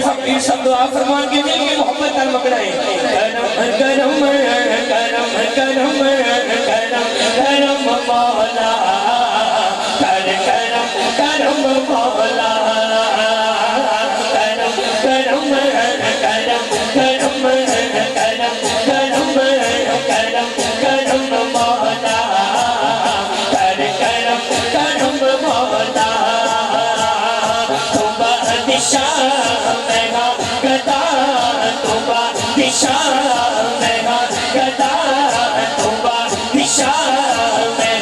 صاحب پیر صاحب دعا فرمان کے دل کی محبت کا مقرہ ہے کرم کرم کرم کرم کرم کرم مولا کرم کرم کرم مولا کرم کرم کرم کرم کرم کرم کرم کرم مولا کرم کرم کرم مولا دشا میں گدا توبہ دشا میں گدا توبہ دشا میں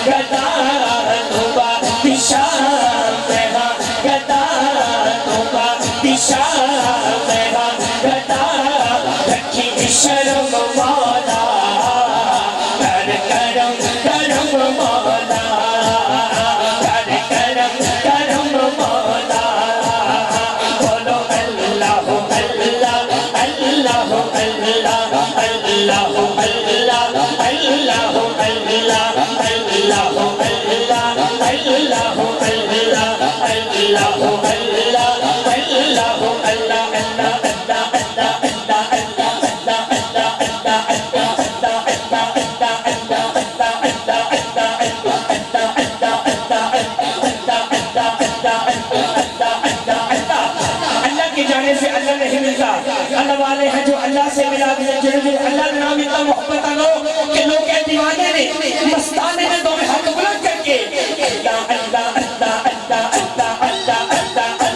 گدا توبہ دشا میں گدا توبہ دشا میں گدا رکھی شرم مولا کر کرم کرم مولا کر کرم کرم مولا اللہ والے ہیں جو اللہ سے ملا دیا جنہوں اللہ نے نام اتنا محبت آنو کہ لوگ کے دیوانے نے مستانے نے دو میں ہاتھ بلند کر کے اللہ اللہ اللہ اللہ اللہ اللہ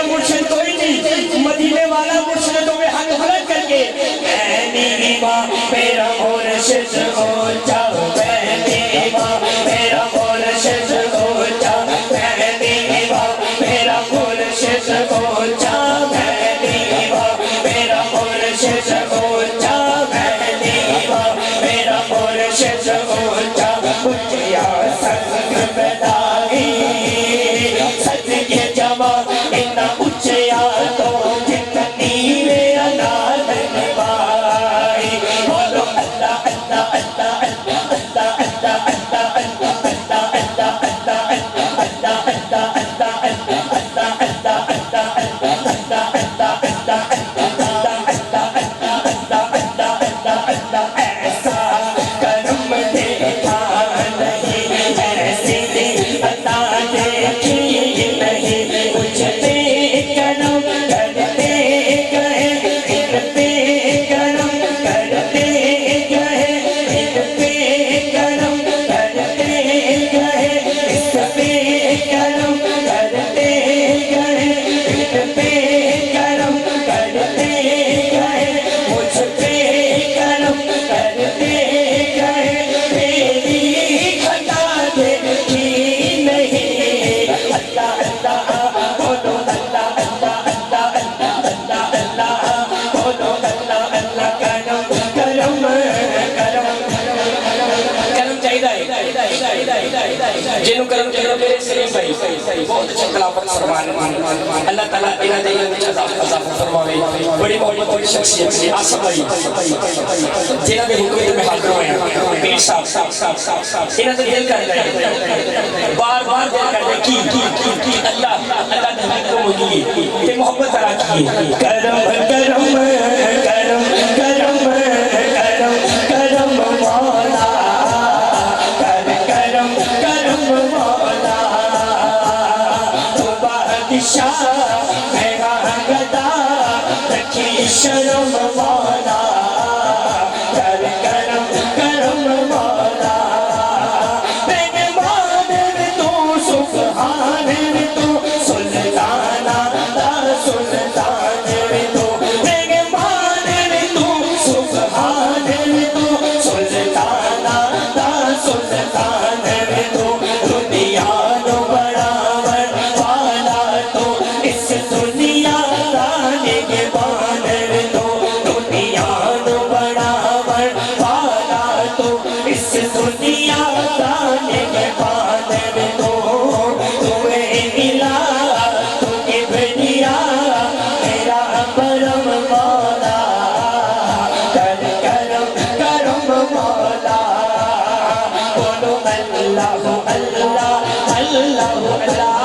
مرشد کوئی نہیں مدینے والا مرشد تو میں ہاتھ بلند کر کے اے ماں میرا مرشد ہو جا اے ماں میرا مرشد ہو جا اے ماں میرا مرشد ہو جا اے ماں میرا مرشد ہو جا اے ماں میرا مرشد ہو جا اٹھیا سنگ بدائی سج کے جمع اتنا اچھیا تو جتنی میرا نادن بائی بولو اللہ اللہ اللہ اللہ اللہ اللہ اللہ اللہ اللہ اللہ جنہوں کرم جنہوں میرے سلیم بھائی بہت اچھا خلافت فرمانے اللہ تعالیٰ انہاں دے علم اضافہ فرماوے بڑی محبت اور شخصیت سے آصف بھائی جنہاں دے حکومت میں حاضر ہوئے ہیں پیر صاحب انہاں دے دل کر گئے بار اللہ اللہ نے ہمیں کو دی کہ محبت عطا کی کرم کرم کرم کرم کرم کرم مولا کرم کرم مولا تو بادشاہ میرا گدا رکھی شرم مولا کرم کرم مولا سبحان تو سلطانہ دا سلطان تو مہمان تو سبحان تو سلطانہ دا سلطان تو دنیا نو بڑاور والا تو اس دنیا دا نگہبان تو دنیا نو بڑاور والا تو اس دنیا دا نگہبان تو اللہ اللہ اللہ